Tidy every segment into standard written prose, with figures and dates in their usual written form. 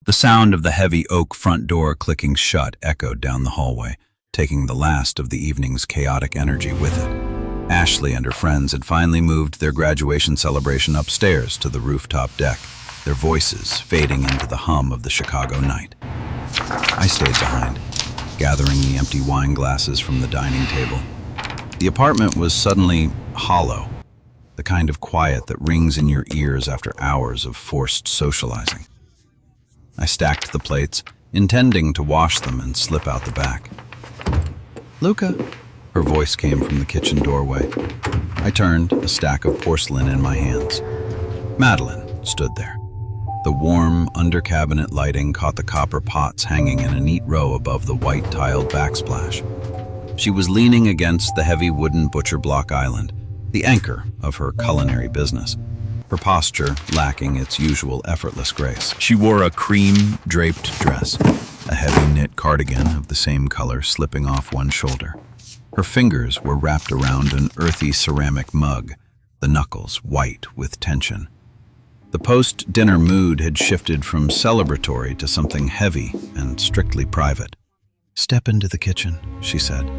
The sound of the heavy oak front door clicking shut echoed down the hallway, taking the last of the evening's chaotic energy with it. Ashley and her friends had finally moved their graduation celebration upstairs to the rooftop deck, their voices fading into the hum of the Chicago night. I stayed behind, gathering the empty wine glasses from the dining table. The apartment was suddenly hollow, the kind of quiet that rings in your ears after hours of forced socializing. I stacked the plates, intending to wash them and slip out the back. "Luca," her voice came from the kitchen doorway. I turned, a stack of porcelain in my hands. Madeline stood there. The warm, under-cabinet lighting caught the copper pots hanging in a neat row above the white-tiled backsplash. She was leaning against the heavy wooden butcher block island, the anchor of her culinary business, her posture lacking its usual effortless grace. She wore a cream-draped dress, a heavy knit cardigan of the same color slipping off one shoulder. Her fingers were wrapped around an earthy ceramic mug, the knuckles white with tension. The post-dinner mood had shifted from celebratory to something heavy and strictly private. "Step into the kitchen," she said.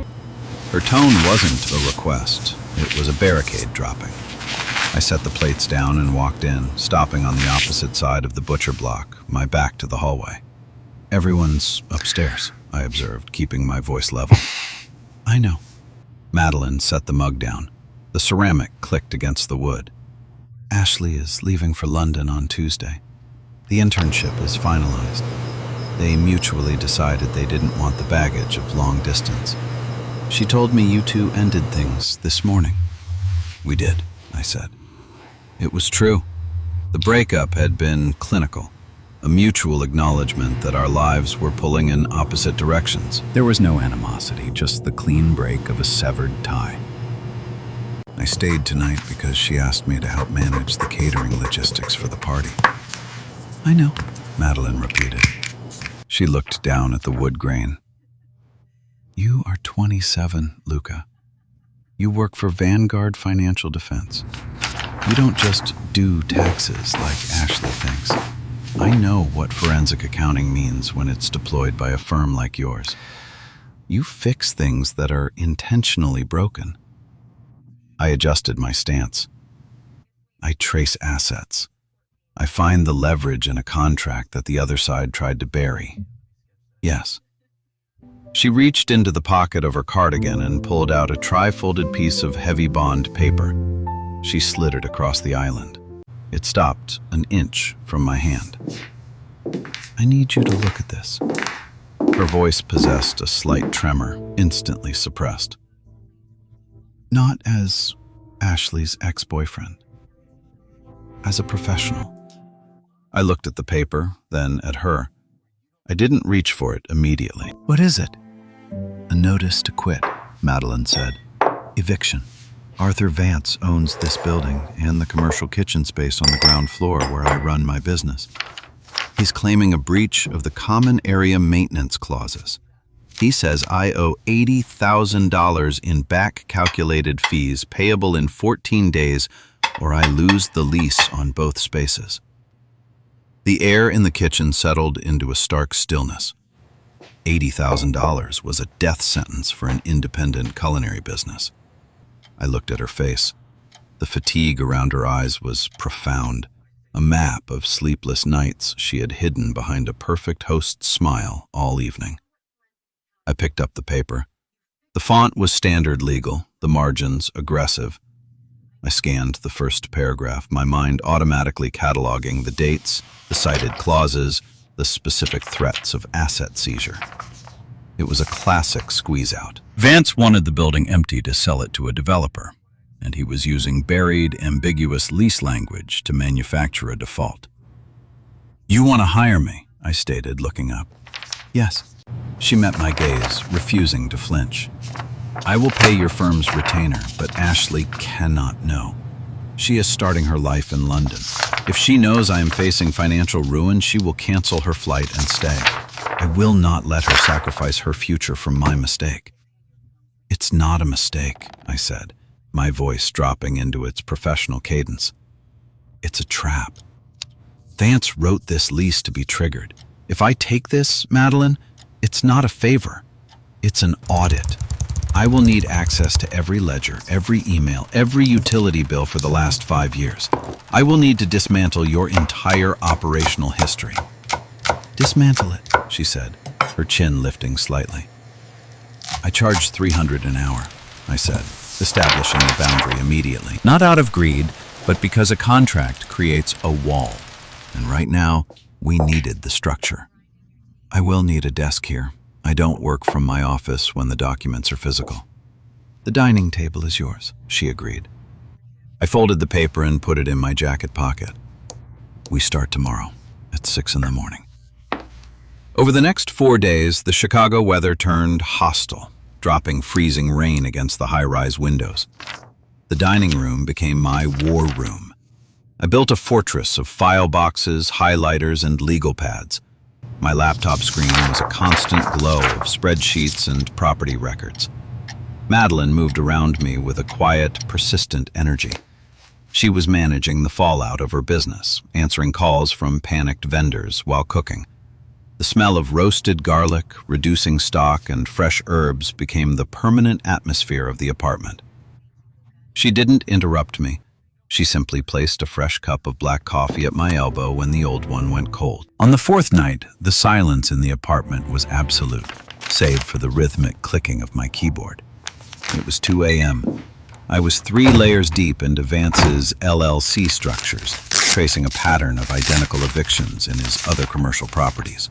Her tone wasn't a request, it was a barricade dropping. I set the plates down and walked in, stopping on the opposite side of the butcher block, my back to the hallway. "Everyone's upstairs," I observed, keeping my voice level. "I know." Madeline set the mug down. The ceramic clicked against the wood. "Ashley is leaving for London on Tuesday. The internship is finalized. They mutually decided they didn't want the baggage of long distance. She told me you two ended things this morning." "We did," I said. It was true. The breakup had been clinical, a mutual acknowledgement that our lives were pulling in opposite directions. There was no animosity, just the clean break of a severed tie. I stayed tonight because she asked me to help manage the catering logistics for the party. "I know," Madeline repeated. She looked down at the wood grain. "You are 27, Luca. You work for Vanguard Financial Defense. You don't just do taxes like Ashley thinks. I know what forensic accounting means when it's deployed by a firm like yours. You fix things that are intentionally broken." I adjusted my stance. "I trace assets. I find the leverage in a contract that the other side tried to bury. Yes." She reached into the pocket of her cardigan and pulled out a tri-folded piece of heavy bond paper. She slid it across the island. It stopped an inch from my hand. "I need you to look at this." Her voice possessed a slight tremor, instantly suppressed. "Not as Ashley's ex-boyfriend. As a professional." I looked at the paper, then at her. I didn't reach for it immediately. "What is it?" "A notice to quit," Madeline said. "Eviction. Arthur Vance owns this building and the commercial kitchen space on the ground floor where I run my business. He's claiming a breach of the common area maintenance clauses. He says I owe $80,000 in back-calculated fees payable in 14 days or I lose the lease on both spaces." The air in the kitchen settled into a stark stillness. $80,000 was a death sentence for an independent culinary business. I looked at her face. The fatigue around her eyes was profound, a map of sleepless nights she had hidden behind a perfect host's smile all evening. I picked up the paper. The font was standard legal, the margins aggressive. I scanned the first paragraph, my mind automatically cataloging the dates, the cited clauses, the specific threats of asset seizure. It was a classic squeeze-out. Vance wanted the building empty to sell it to a developer, and he was using buried, ambiguous lease language to manufacture a default. "You want to hire me?" I stated, looking up. "Yes." She met my gaze, refusing to flinch. "I will pay your firm's retainer, but Ashley cannot know. She is starting her life in London. If she knows I am facing financial ruin, she will cancel her flight and stay. I will not let her sacrifice her future for my mistake." "It's not a mistake," I said, my voice dropping into its professional cadence. "It's a trap. Vance wrote this lease to be triggered. If I take this, Madeline, it's not a favor. It's an audit. I will need access to every ledger, every email, every utility bill for the last 5 years. I will need to dismantle your entire operational history. Dismantle it, she said, her chin lifting slightly. I charge $300 an hour, I said, establishing the boundary immediately. Not out of greed, but because a contract creates a wall. And right now, we needed the structure. I will need a desk here. I don't work from my office when the documents are physical. The dining table is yours, she agreed. I folded the paper and put it in my jacket pocket. We start tomorrow at 6 in the morning. Over the next 4 days, the Chicago weather turned hostile, dropping freezing rain against the high-rise windows. The dining room became my war room. I built a fortress of file boxes, highlighters, and legal pads. My laptop screen was a constant glow of spreadsheets and property records. Madeline moved around me with a quiet, persistent energy. She was managing the fallout of her business, answering calls from panicked vendors while cooking. The smell of roasted garlic, reducing stock, and fresh herbs became the permanent atmosphere of the apartment. She didn't interrupt me. She simply placed a fresh cup of black coffee at my elbow when the old one went cold. On the 4th night, the silence in the apartment was absolute, save for the rhythmic clicking of my keyboard. It was 2 a.m. I was 3 layers deep into Vance's LLC structures, tracing a pattern of identical evictions in his other commercial properties.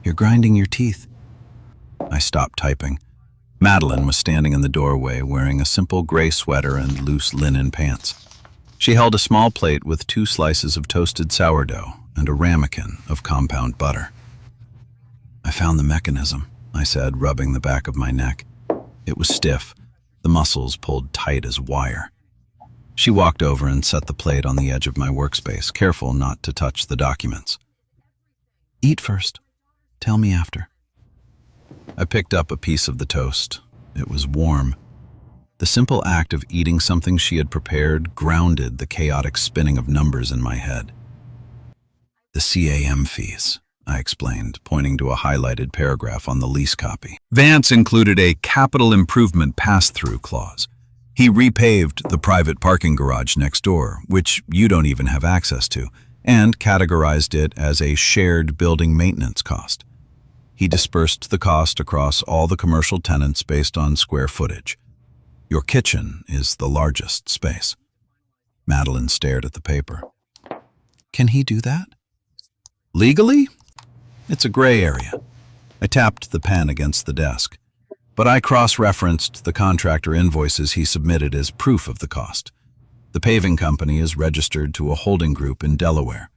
You're grinding your teeth. I stopped typing. Madeline was standing in the doorway wearing a simple gray sweater and loose linen pants. She held a small plate with 2 slices of toasted sourdough and a ramekin of compound butter. I found the mechanism, I said, rubbing the back of my neck. It was stiff, the muscles pulled tight as wire. She walked over and set the plate on the edge of my workspace, careful not to touch the documents. Eat first. Tell me after. I picked up a piece of the toast. It was warm. The simple act of eating something she had prepared grounded the chaotic spinning of numbers in my head. The CAM fees, I explained, pointing to a highlighted paragraph on the lease copy. Vance included a capital improvement pass-through clause. He repaved the private parking garage next door, which you don't even have access to, and categorized it as a shared building maintenance cost. He dispersed the cost across all the commercial tenants based on square footage. Your kitchen is the largest space. Madeline stared at the paper. Can he do that? Legally? It's a gray area. I tapped the pen against the desk, but I cross-referenced the contractor invoices he submitted as proof of the cost. The paving company is registered to a holding group in Delaware.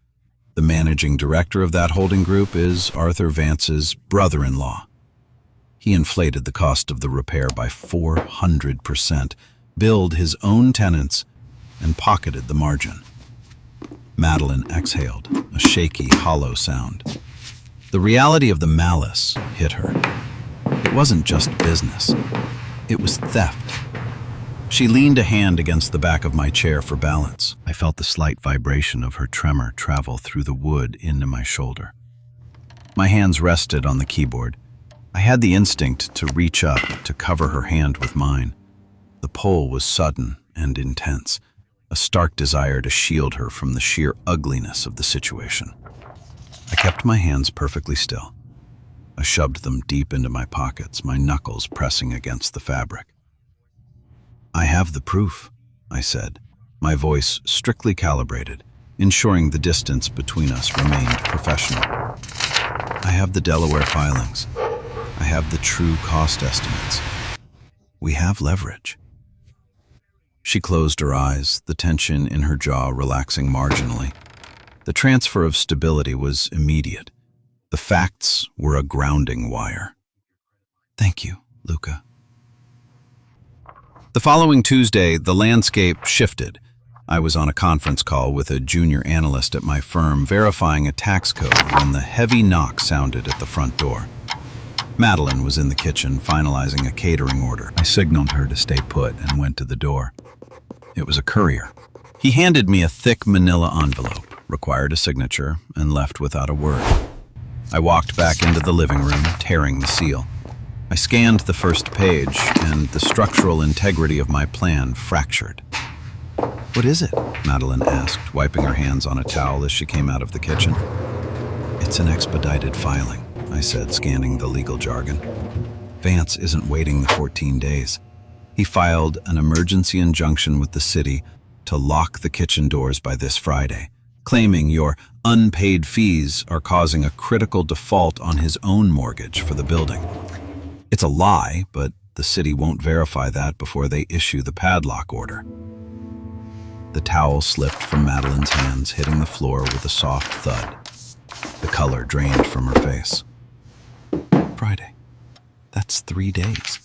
The managing director of that holding group is Arthur Vance's brother-in-law. He inflated the cost of the repair by 400%, billed his own tenants, and pocketed the margin. Madeline exhaled, a shaky, hollow sound. The reality of the malice hit her. It wasn't just business. It was theft. She leaned a hand against the back of my chair for balance. I felt the slight vibration of her tremor travel through the wood into my shoulder. My hands rested on the keyboard. I had the instinct to reach up, to cover her hand with mine. The pull was sudden and intense, a stark desire to shield her from the sheer ugliness of the situation. I kept my hands perfectly still. I shoved them deep into my pockets, my knuckles pressing against the fabric. I have the proof, I said, my voice strictly calibrated, ensuring the distance between us remained professional. I have the Delaware filings. I have the true cost estimates. We have leverage. She closed her eyes, the tension in her jaw relaxing marginally. The transfer of stability was immediate. The facts were a grounding wire. Thank you, Luca. The following Tuesday, the landscape shifted. I was on a conference call with a junior analyst at my firm verifying a tax code when the heavy knock sounded at the front door. Madeline was in the kitchen finalizing a catering order. I signaled her to stay put and went to the door. It was a courier. He handed me a thick manila envelope, required a signature, and left without a word. I walked back into the living room, tearing the seal. I scanned the first page, and the structural integrity of my plan fractured. "What is it?" Madeline asked, wiping her hands on a towel as she came out of the kitchen. "It's an expedited filing," I said, scanning the legal jargon. "Vance isn't waiting the 14 days. He filed an emergency injunction with the city to lock the kitchen doors by this Friday, claiming your unpaid fees are causing a critical default on his own mortgage for the building. It's a lie, but the city won't verify that before they issue the padlock order." The towel slipped from Madeline's hands, hitting the floor with a soft thud. The color drained from her face. "Friday. That's 3 days.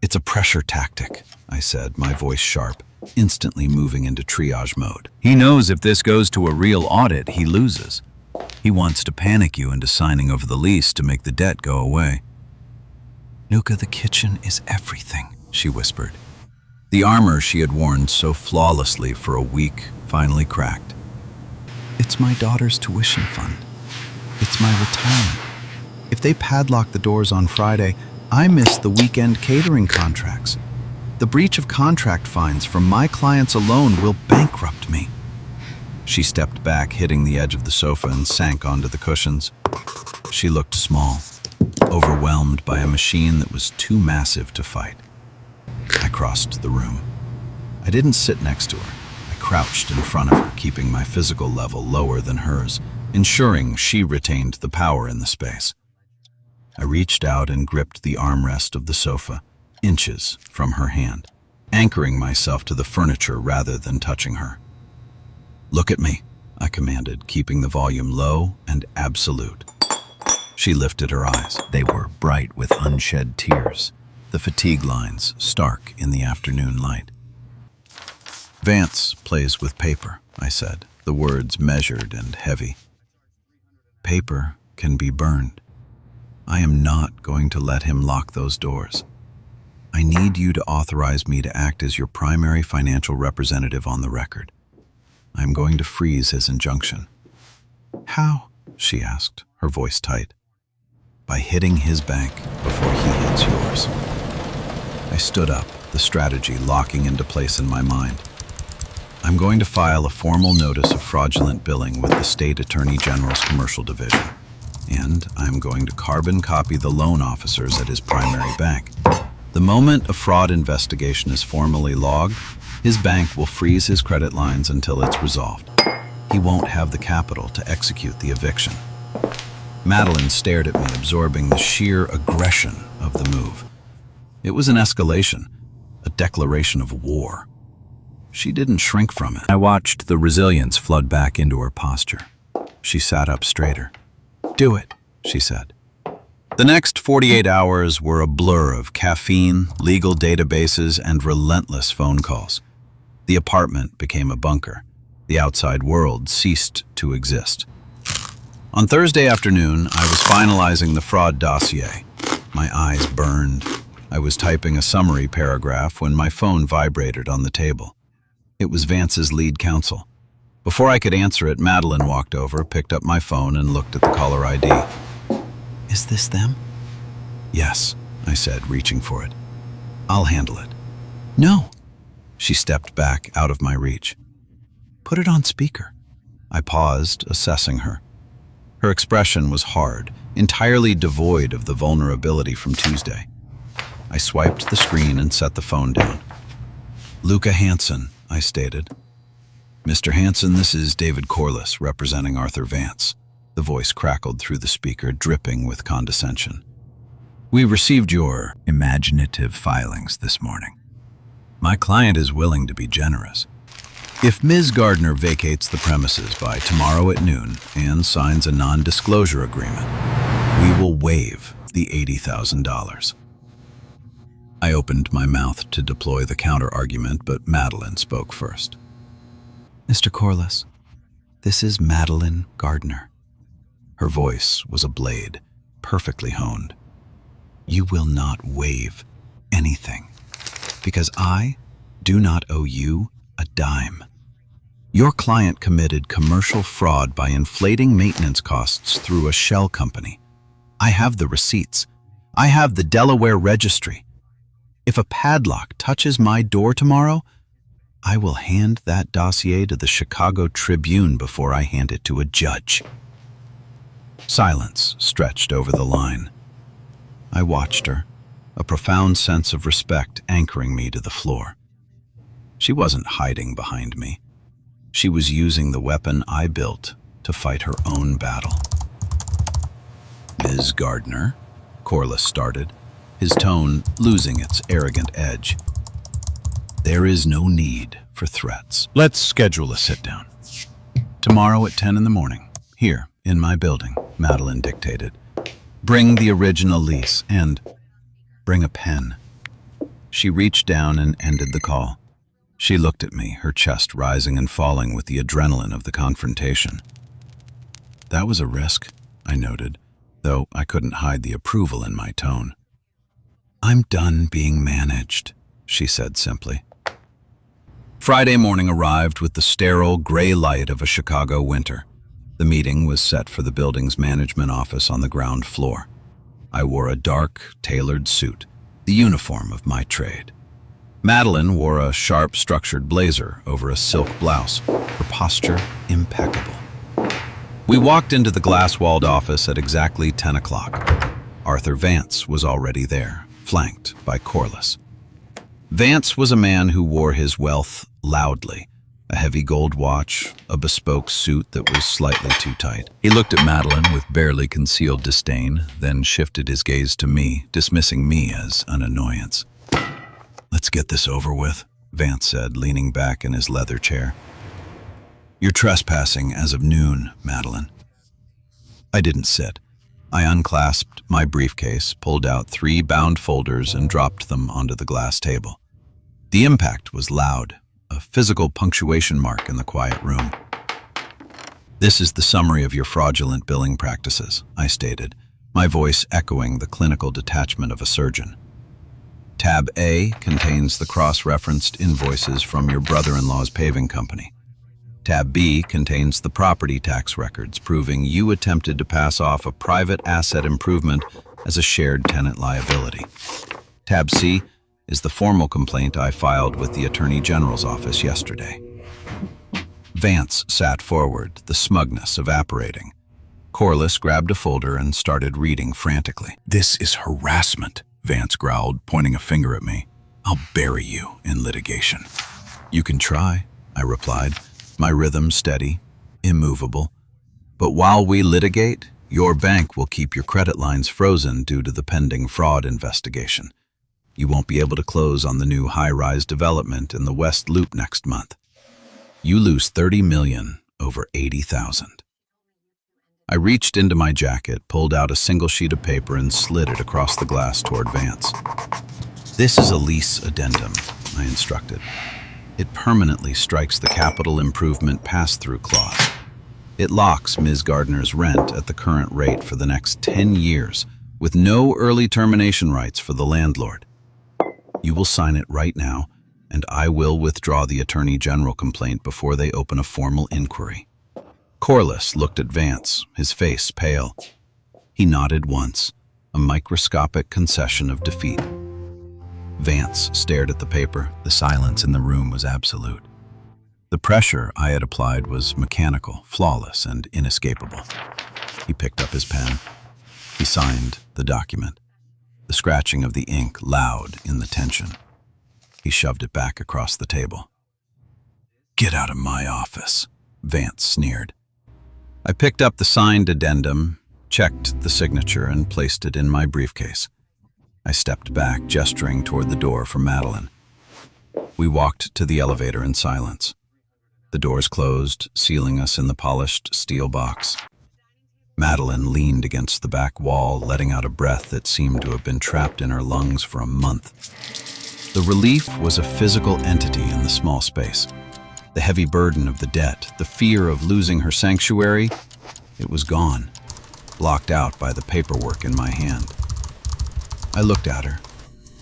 "It's a pressure tactic," I said, my voice sharp, instantly moving into triage mode. "He knows if this goes to a real audit, he loses. He wants to panic you into signing over the lease to make the debt go away." "Nuka, the kitchen is everything," she whispered. The armor she had worn so flawlessly for a week finally cracked. "It's my daughter's tuition fund. It's my retirement. If they padlock the doors on Friday, I miss the weekend catering contracts. The breach of contract fines from my clients alone will bankrupt me." She stepped back, hitting the edge of the sofa, and sank onto the cushions. She looked small, overwhelmed by a machine that was too massive to fight. I crossed the room. I didn't sit next to her. I crouched in front of her, keeping my physical level lower than hers, ensuring she retained the power in the space. I reached out and gripped the armrest of the sofa, inches from her hand, anchoring myself to the furniture rather than touching her. "Look at me," I commanded, keeping the volume low and absolute. She lifted her eyes. They were bright with unshed tears, the fatigue lines stark in the afternoon light. "Vance plays with paper," I said, the words measured and heavy. "Paper can be burned. I am not going to let him lock those doors. I need you to authorize me to act as your primary financial representative on the record. I am going to freeze his injunction." "How?" she asked, her voice tight. "By hitting his bank before he hits yours." I stood up, the strategy locking into place in my mind. "I'm going to file a formal notice of fraudulent billing with the State Attorney General's Commercial Division, and I'm going to carbon copy the loan officers at his primary bank. The moment a fraud investigation is formally logged, his bank will freeze his credit lines until it's resolved. He won't have the capital to execute the eviction." Madeline stared at me, absorbing the sheer aggression of the move. It was an escalation, a declaration of war. She didn't shrink from it. I watched the resilience flood back into her posture. She sat up straighter. "Do it," she said. The next 48 hours were a blur of caffeine, legal databases, and relentless phone calls. The apartment became a bunker. The outside world ceased to exist. On Thursday afternoon, I was finalizing the fraud dossier. My eyes burned. I was typing a summary paragraph when my phone vibrated on the table. It was Vance's lead counsel. Before I could answer it, Madeline walked over, picked up my phone, and looked at the caller ID. "Is this them?" "Yes," I said, reaching for it. "I'll handle it." "No." She stepped back out of my reach. "Put it on speaker." I paused, assessing her. Her expression was hard, entirely devoid of the vulnerability from Tuesday. I swiped the screen and set the phone down. "Luca Hansen," I stated. "Mr. Hansen, this is David Corliss, representing Arthur Vance." The voice crackled through the speaker, dripping with condescension. "We received your imaginative filings this morning. My client is willing to be generous. If Ms. Gardner vacates the premises by tomorrow at noon and signs a non-disclosure agreement, we will waive the $80,000. I opened my mouth to deploy the counter-argument, but Madeline spoke first. "Mr. Corliss, this is Madeline Gardner." Her voice was a blade, perfectly honed. "You will not waive anything, because I do not owe you a dime. Your client committed commercial fraud by inflating maintenance costs through a shell company. I have the receipts. I have the Delaware registry. If a padlock touches my door tomorrow, I will hand that dossier to the Chicago Tribune before I hand it to a judge." Silence stretched over the line. I watched her, a profound sense of respect anchoring me to the floor. She wasn't hiding behind me. She was using the weapon I built to fight her own battle. "Ms. Gardner," Corliss started, his tone losing its arrogant edge. "There is no need for threats. Let's schedule a sit-down. Tomorrow at 10 in the morning, here in my building," Madeline dictated. "Bring the original lease and bring a pen." She reached down and ended the call. She looked at me, her chest rising and falling with the adrenaline of the confrontation. That was a risk, I noted, though I couldn't hide the approval in my tone. "I'm done being managed," she said simply. Friday morning arrived with the sterile gray light of a Chicago winter. The meeting was set for the building's management office on the ground floor. I wore a dark, tailored suit, the uniform of my trade. Madeline wore a sharp, structured blazer over a silk blouse, her posture impeccable. We walked into the glass-walled office at exactly 10 o'clock. Arthur Vance was already there, flanked by Corliss. Vance was a man who wore his wealth loudly, a heavy gold watch, a bespoke suit that was slightly too tight. He looked at Madeline with barely concealed disdain, then shifted his gaze to me, dismissing me as an annoyance. "Let's get this over with," Vance said, leaning back in his leather chair. "You're trespassing as of noon, Madeline." I didn't sit. I unclasped my briefcase, pulled out 3 bound folders, and dropped them onto the glass table. The impact was loud, a physical punctuation mark in the quiet room. "This is the summary of your fraudulent billing practices," I stated, my voice echoing the clinical detachment of a surgeon. Tab A contains the cross-referenced invoices from your brother-in-law's paving company. Tab B contains the property tax records proving you attempted to pass off a private asset improvement as a shared tenant liability. Tab C is the formal complaint I filed with the Attorney General's office yesterday. Vance sat forward, the smugness evaporating. Corliss grabbed a folder and started reading frantically. "This is harassment," Vance growled, pointing a finger at me. "I'll bury you in litigation." "You can try," I replied, my rhythm steady, immovable. "But while we litigate, your bank will keep your credit lines frozen due to the pending fraud investigation. You won't be able to close on the new high-rise development in the West Loop next month. You lose $30 million over $80,000. I reached into my jacket, pulled out a single sheet of paper, and slid it across the glass toward Vance. "This is a lease addendum," I instructed. "It permanently strikes the capital improvement pass-through clause. It locks Ms. Gardner's rent at the current rate for the next 10 years, with no early termination rights for the landlord. You will sign it right now, and I will withdraw the Attorney General complaint before they open a formal inquiry." Corliss looked at Vance, his face pale. He nodded once, a microscopic concession of defeat. Vance stared at the paper. The silence in the room was absolute. The pressure I had applied was mechanical, flawless, and inescapable. He picked up his pen. He signed the document, the scratching of the ink loud in the tension. He shoved it back across the table. "Get out of my office," Vance sneered. I picked up the signed addendum, checked the signature, and placed it in my briefcase. I stepped back, gesturing toward the door for Madeline. We walked to the elevator in silence. The doors closed, sealing us in the polished steel box. Madeline leaned against the back wall, letting out a breath that seemed to have been trapped in her lungs for a month. The relief was a physical entity in the small space. The heavy burden of the debt, the fear of losing her sanctuary, it was gone, blocked out by the paperwork in my hand. I looked at her.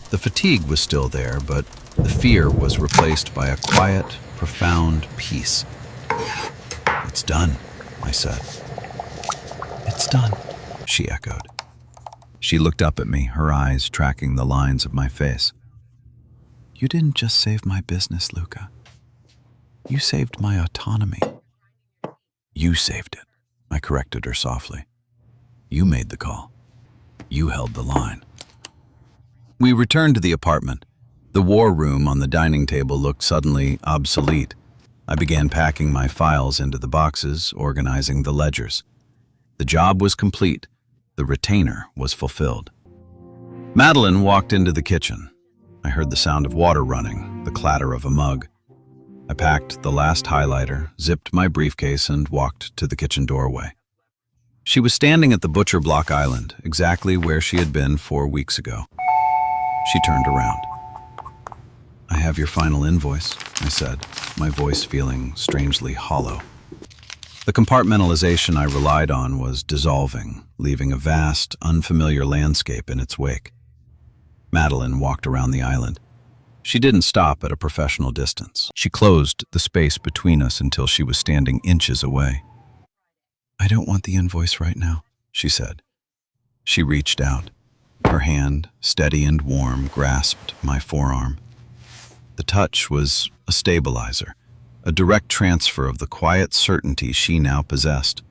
The fatigue was still there, but the fear was replaced by a quiet, profound peace. "It's done," I said. "It's done," she echoed. She looked up at me, her eyes tracking the lines of my face. "You didn't just save my business, Luca. You saved my autonomy." "You saved it," I corrected her softly. "You made the call. You held the line." We returned to the apartment. The war room on the dining table looked suddenly obsolete. I began packing my files into the boxes, organizing the ledgers. The job was complete. The retainer was fulfilled. Madeline walked into the kitchen. I heard the sound of water running, the clatter of a mug. I packed the last highlighter, zipped my briefcase, and walked to the kitchen doorway. She was standing at the butcher block island, exactly where she had been 4 weeks ago. She turned around. "I have your final invoice," I said, my voice feeling strangely hollow. The compartmentalization I relied on was dissolving, leaving a vast, unfamiliar landscape in its wake. Madeline walked around the island. She didn't stop at a professional distance. She closed the space between us until she was standing inches away. "I don't want the invoice right now," she said. She reached out. Her hand, steady and warm, grasped my forearm. The touch was a stabilizer, a direct transfer of the quiet certainty she now possessed.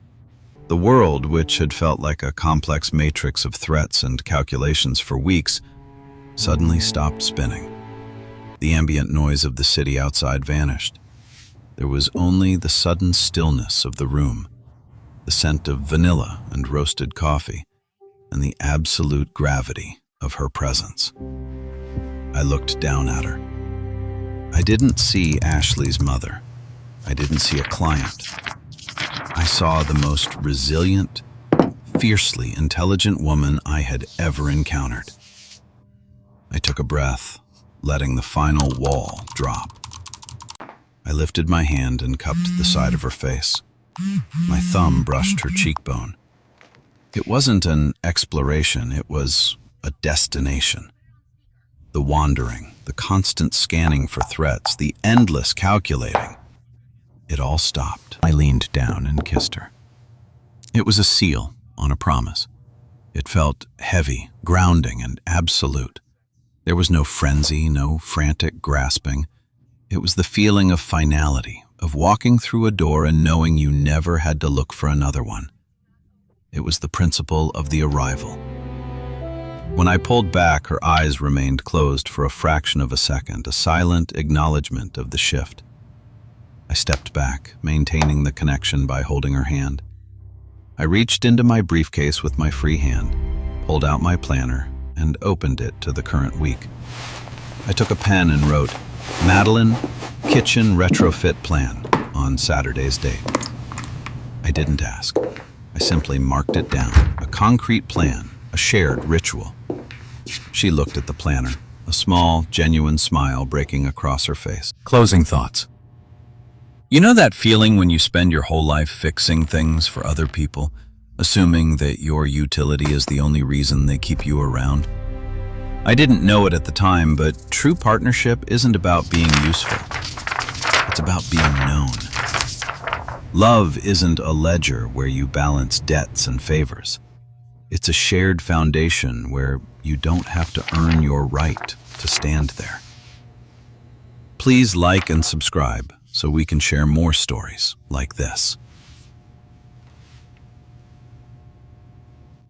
The world, which had felt like a complex matrix of threats and calculations for weeks, suddenly stopped spinning. The ambient noise of the city outside vanished. There was only the sudden stillness of the room, the scent of vanilla and roasted coffee, and the absolute gravity of her presence. I looked down at her. I didn't see Ashley's mother. I didn't see a client. I saw the most resilient, fiercely intelligent woman I had ever encountered. I took a breath, letting the final wall drop. I lifted my hand and cupped the side of her face. My thumb brushed her cheekbone. It wasn't an exploration, it was a destination. The wandering, the constant scanning for threats, the endless calculating. It all stopped. I leaned down and kissed her. It was a seal on a promise. It felt heavy, grounding, and absolute. There was no frenzy, no frantic grasping. It was the feeling of finality, of walking through a door and knowing you never had to look for another one. It was the principle of the arrival. When I pulled back, her eyes remained closed for a fraction of a second, a silent acknowledgement of the shift. I stepped back, maintaining the connection by holding her hand. I reached into my briefcase with my free hand, pulled out my planner, and opened it to the current week. I took a pen and wrote, "Madeline, kitchen retrofit plan," on Saturday's date. I didn't ask. I simply marked it down, a concrete plan, a shared ritual. She looked at the planner, a small, genuine smile breaking across her face. Closing thoughts. You know that feeling when you spend your whole life fixing things for other people, assuming that your utility is the only reason they keep you around? I didn't know it at the time, but true partnership isn't about being useful. It's about being known. Love isn't a ledger where you balance debts and favors. It's a shared foundation where you don't have to earn your right to stand there. Please like and subscribe so we can share more stories like this.